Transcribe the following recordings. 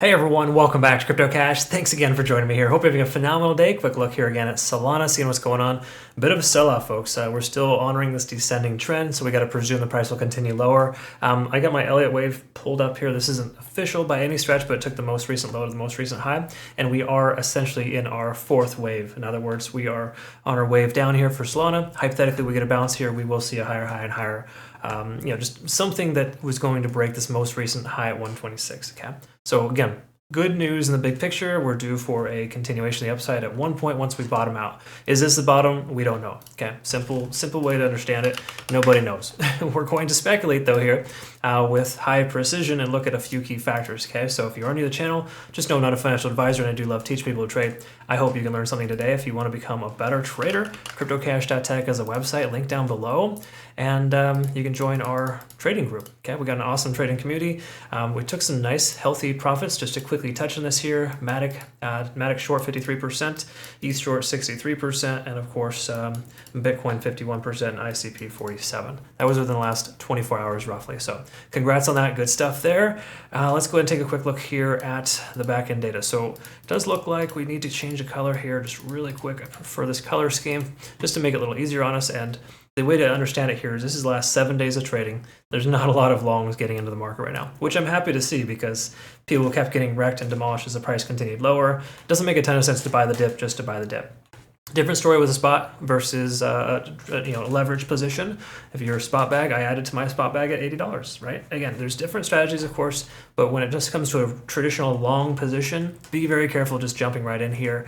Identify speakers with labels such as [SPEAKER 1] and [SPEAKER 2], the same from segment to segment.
[SPEAKER 1] Hey everyone, welcome back to Crypto Cash. Thanks again for joining me here. Hope you're having a phenomenal day. Quick look here again at Solana, seeing what's going on. A bit of a sell-off, folks. We're still honoring this descending trend, so we got to presume the price will continue lower. I got my Elliott Wave pulled up here. This isn't official by any stretch, but it took the most recent low to the most recent high, and we are essentially in our fourth wave. In other words, we are on our wave down here for Solana. Hypothetically, we get a bounce here, we will see a higher high and higher. Just something that was going to break this most recent high at 126. Okay, so again, good news in the big picture. We're due for a continuation of the upside at one point once we bottom out. Is this the bottom? We don't know. Okay, simple way to understand it. Nobody knows. We're going to speculate though here with high precision and look at a few key factors. Okay, so if you're new to the channel, just know I'm not a financial advisor and I do love teaching people to trade. I hope you can learn something today. If you want to become a better trader, cryptocash.tech is a website, link down below, and you can join our trading group. Okay, we got an awesome trading community. We took some nice healthy profits. Just to quickly touch on this here, Matic short 53%, ETH short 63%, and of course Bitcoin 51% and ICP 47%. That was within the last 24 hours roughly. So congrats on that, good stuff there. Let's go ahead and take a quick look here at the backend data. So it does look like we need to change the color here just really quick. I prefer this color scheme just to make it a little easier on us. And the way to understand it here is this is the last 7 days of trading. There's not a lot of longs getting into the market right now, which I'm happy to see because people kept getting wrecked and demolished as the price continued lower. It doesn't make a ton of sense to buy the dip just to buy the dip. Different story with a spot versus a leverage position. If you're a spot bag, I added to my spot bag at $80, right? Again, there's different strategies, of course, but when it just comes to a traditional long position, be very careful just jumping right in here.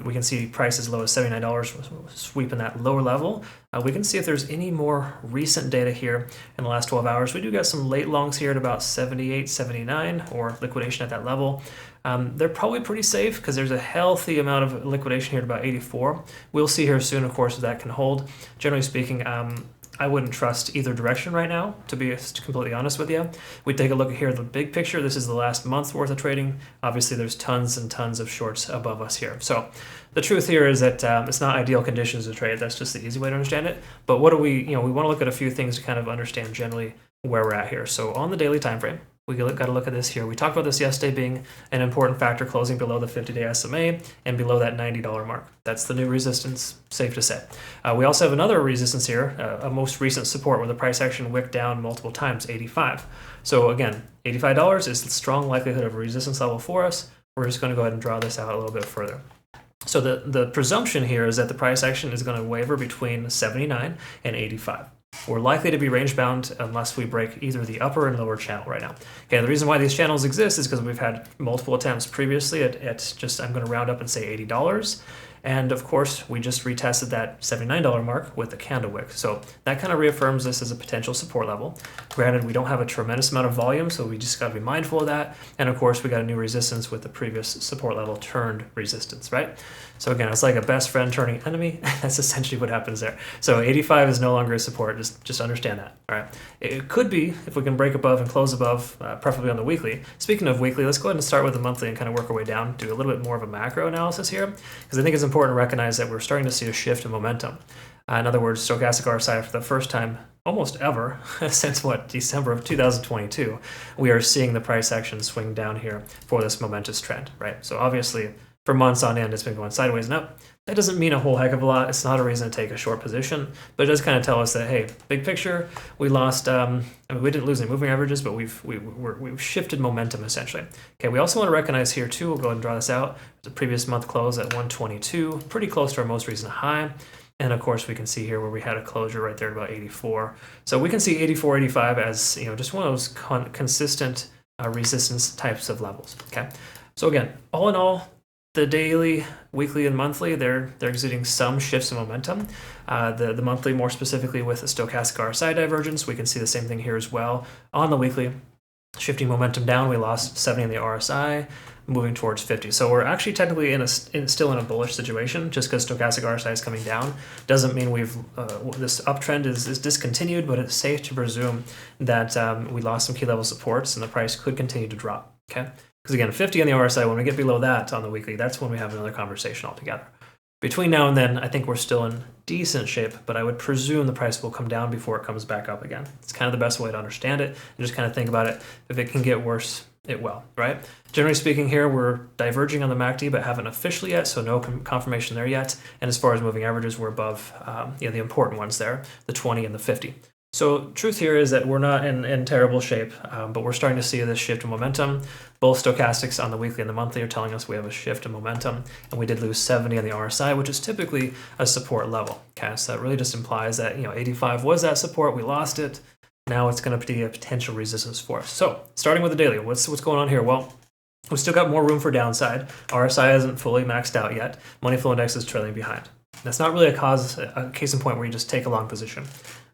[SPEAKER 1] We can see price as low as $79, sweeping that lower level. We can see if there's any more recent data here in the last 12 hours. We do got some late longs here at about 78, 79, or liquidation at that level. They're probably pretty safe because there's a healthy amount of liquidation here at about 84. We'll see here soon, of course, if that can hold. Generally speaking, I wouldn't trust either direction right now, to be completely honest with you. We take a look here at the big picture. This is the last month's worth of trading. Obviously, there's tons and tons of shorts above us here. So the truth here is that it's not ideal conditions to trade. That's just the easy way to understand it. But what do we want to look at a few things to kind of understand generally where we're at here. So on the daily time frame, we got to look at this here. We talked about this yesterday being an important factor, closing below the 50-day SMA and below that $90 mark. That's the new resistance, safe to say. We also have another resistance here, a most recent support where the price action wicked down multiple times, 85. So again, $85 is the strong likelihood of a resistance level for us. We're just going to go ahead and draw this out a little bit further. So the presumption here is that the price action is going to waver between 79 and 85. We're likely to be range bound unless we break either the upper and lower channel right now. Okay, the reason why these channels exist is because we've had multiple attempts previously at just, I'm going to round up and say $80. And of course, we just retested that $79 mark with the candle wick. So that kind of reaffirms this as a potential support level. Granted, we don't have a tremendous amount of volume, so we just got to be mindful of that. And of course, we got a new resistance with the previous support level turned resistance, right? So again, it's like a best friend turning enemy. That's essentially what happens there. So 85 is no longer a support. Just understand that, all right? It could be if we can break above and close above, preferably on the weekly. Speaking of weekly, let's go ahead and start with the monthly and kind of work our way down, do a little bit more of a macro analysis here, because I think it's important to recognize that we're starting to see a shift in momentum. In other words, stochastic RSI for the first time almost ever since December of 2022, we are seeing the price action swing down here for this momentous trend, right? So obviously for months on end, it's been going sideways and up. That doesn't mean a whole heck of a lot. It's not a reason to take a short position, but it does kind of tell us that, hey, big picture, we lost, we didn't lose any moving averages, but we've shifted momentum essentially. Okay, we also want to recognize here too, we'll go ahead and draw this out, the previous month close at 122, pretty close to our most recent high. And of course, we can see here where we had a closure right there at about 84. So we can see 84, 85 as just one of those consistent resistance types of levels. Okay, so again, all in all, the daily, weekly, and monthly, they're exhibiting some shifts in momentum. The monthly, more specifically with the stochastic RSI divergence, we can see the same thing here as well. On the weekly, shifting momentum down, we lost 70 in the RSI, moving towards 50. So we're actually technically still in a bullish situation. Just because stochastic RSI is coming down doesn't mean this uptrend is discontinued, but it's safe to presume that we lost some key level supports and the price could continue to drop. Okay. Because again, 50 on the RSI, when we get below that on the weekly, that's when we have another conversation altogether. Between now and then, I think we're still in decent shape, but I would presume the price will come down before it comes back up again. It's kind of the best way to understand it and just kind of think about it. If it can get worse, it will, right? Generally speaking here, we're diverging on the MACD, but haven't officially yet, so no confirmation there yet. And as far as moving averages, we're above the important ones there, the 20 and the 50. So truth here is that we're not in terrible shape, but we're starting to see this shift in momentum. Both stochastics on the weekly and the monthly are telling us we have a shift in momentum, and we did lose 70 on the RSI, which is typically a support level. Okay, so that really just implies that 85 was that support, we lost it. Now it's going to be a potential resistance for us. So starting with the daily, what's going on here? Well, we still got more room for downside. RSI isn't fully maxed out yet. Money flow index is trailing behind. That's not really a case in point where you just take a long position.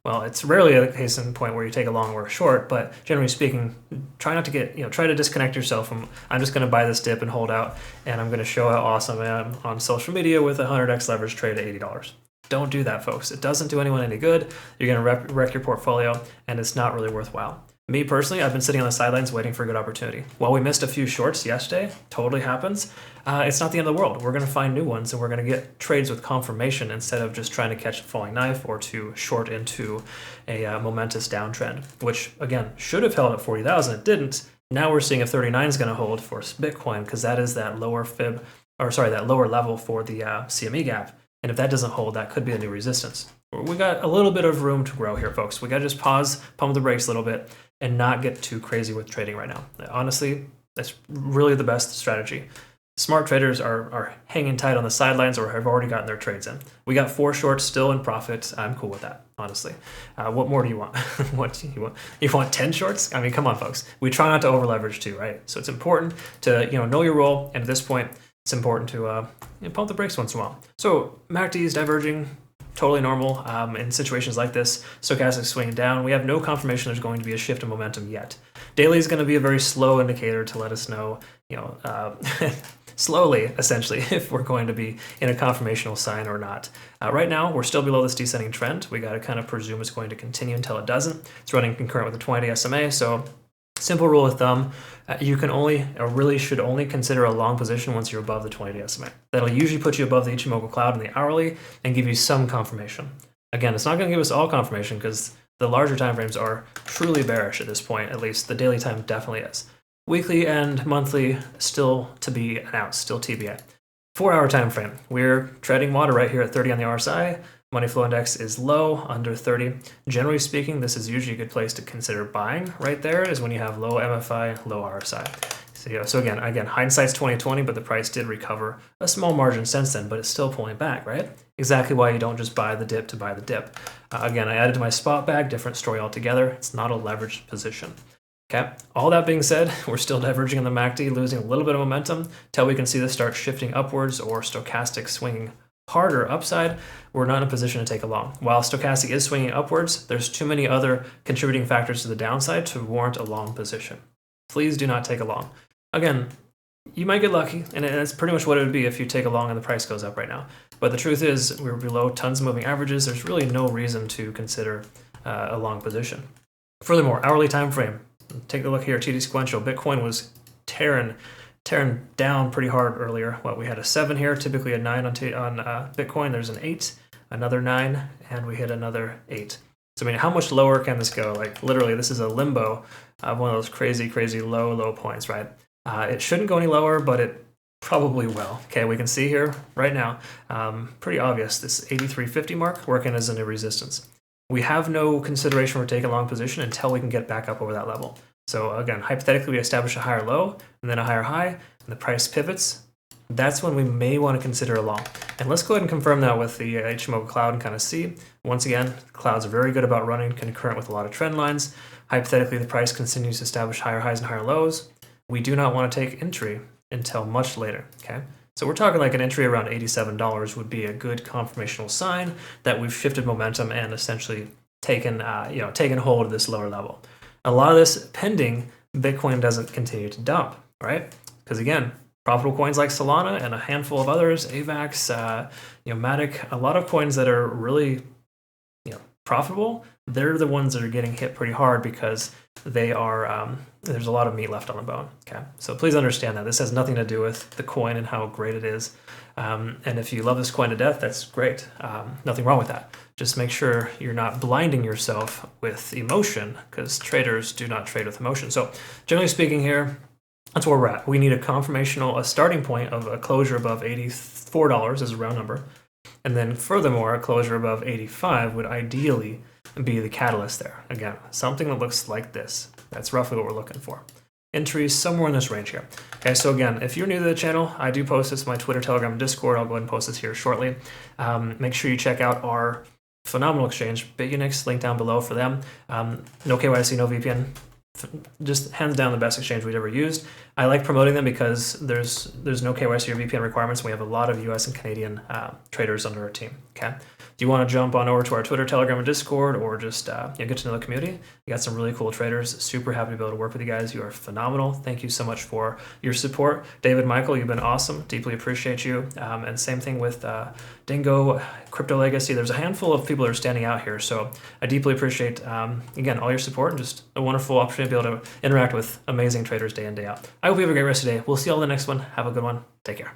[SPEAKER 1] Well, it's rarely a case in point where you take a long or a short, but generally speaking, try not to get, try to disconnect yourself from, I'm just going to buy this dip and hold out, and I'm going to show how awesome I am on social media with a 100x leverage trade at $80. Don't do that, folks. It doesn't do anyone any good. You're going to wreck your portfolio, and it's not really worthwhile. Me personally, I've been sitting on the sidelines waiting for a good opportunity. While we missed a few shorts yesterday, totally happens, it's not the end of the world. We're going to find new ones, and we're going to get trades with confirmation instead of just trying to catch a falling knife or to short into a momentous downtrend, which, again, should have held at 40,000. It didn't. Now we're seeing if 39 is going to hold for Bitcoin because that is that lower that lower level for the CME gap. And if that doesn't hold, that could be a new resistance. We got a little bit of room to grow here, folks. We got to just pause, pump the brakes a little bit, and not get too crazy with trading right now. Honestly, that's really the best strategy. Smart traders are hanging tight on the sidelines or have already gotten their trades in. We got 4 shorts still in profit. I'm cool with that, honestly. What more do you want? What do you want? You want 10 shorts? I mean, come on, folks. We try not to over leverage too, right? So it's important to know your role, and at this point, it's important to pump the brakes once in a while. So MACD is diverging, totally normal in situations like this. Stochastic swinging down. We have no confirmation there's going to be a shift in momentum yet. Daily is going to be a very slow indicator to let us know, slowly, essentially, if we're going to be in a confirmational sign or not. Right now, we're still below this descending trend. We got to kind of presume it's going to continue until it doesn't. It's running concurrent with the 20 SMA, so simple rule of thumb, you can only, or really should only consider a long position once you're above the 20-day SMA. That'll usually put you above the Ichimoku cloud in the hourly and give you some confirmation. Again, it's not going to give us all confirmation because the larger time frames are truly bearish at this point. At least the daily time definitely is. Weekly and monthly still to be announced, still TBA. 4-hour time frame. We're treading water right here at 30 on the RSI. Money flow index is low, under 30. Generally speaking, this is usually a good place to consider buying. Right there is when you have low MFI, low RSI. So again, hindsight's 20/20, but the price did recover a small margin since then, but it's still pulling back, right? Exactly why you don't just buy the dip to buy the dip. Again, I added to my spot bag, different story altogether. It's not a leveraged position. Okay. All that being said, we're still diverging in the MACD, losing a little bit of momentum till we can see this start shifting upwards or stochastic swinging harder upside. We're not in a position to take a long. While stochastic is swinging upwards, there's too many other contributing factors to the downside to warrant a long position. Please do not take a long. Again, you might get lucky, and that's pretty much what it would be if you take a long and the price goes up right now. But the truth is, we're below tons of moving averages. There's really no reason to consider a long position. Furthermore, hourly time frame. Take a look here, TD sequential. Bitcoin was tearing down pretty hard earlier. Well, we had a 7 here, typically a 9 on Bitcoin. There's an 8, another 9, and we hit another 8. So I mean, how much lower can this go? Like literally, this is a limbo of one of those crazy low points, right? It shouldn't go any lower, but it probably will. Okay, we can see here right now, pretty obvious, this 83.50 mark working as a new resistance. We have no consideration for taking a long position until we can get back up over that level. So again, hypothetically, we establish a higher low and then a higher high, and the price pivots. That's when we may want to consider a long. And let's go ahead and confirm that with the Ichimoku cloud and kind of see. Once again, clouds are very good about running concurrent with a lot of trend lines. Hypothetically, the price continues to establish higher highs and higher lows. We do not want to take entry until much later, okay? So we're talking like an entry around $87 would be a good confirmational sign that we've shifted momentum and essentially taken hold of this lower level. A lot of this pending Bitcoin doesn't continue to dump, right? Because again, profitable coins like Solana and a handful of others, AVAX, Matic, a lot of coins that are really profitable, they're the ones that are getting hit pretty hard because they are there's a lot of meat left on the bone. Okay, so please understand that this has nothing to do with the coin and how great it is. And if you love this coin to death, that's great. Nothing wrong with that. Just make sure you're not blinding yourself with emotion, because traders do not trade with emotion. So generally speaking here, that's where we're at. We need a starting point of a closure above $84 as a round number. And then furthermore, a closure above 85 would ideally be the catalyst there. Again, something that looks like this. That's roughly what we're looking for. Entries somewhere in this range here. Okay, so again, if you're new to the channel, I do post this on my Twitter, Telegram, Discord. I'll go ahead and post this here shortly. Make sure you check out our phenomenal exchange, Bitunix, link down below for them. No KYC, no VPN. Just hands down the best exchange we've ever used. I like promoting them because there's no KYC or VPN requirements. We have a lot of US and Canadian traders under our team. Okay. Do you want to jump on over to our Twitter, Telegram, and Discord, or just get to know the community? We got some really cool traders. Super happy to be able to work with you guys. You are phenomenal. Thank you so much for your support. David, Michael, you've been awesome. Deeply appreciate you. And same thing with Dingo, Crypto Legacy. There's a handful of people that are standing out here. So I deeply appreciate, again, all your support and just a wonderful opportunity to be able to interact with amazing traders day in, day out. I hope you have a great rest of the day. We'll see you all in the next one. Have a good one. Take care.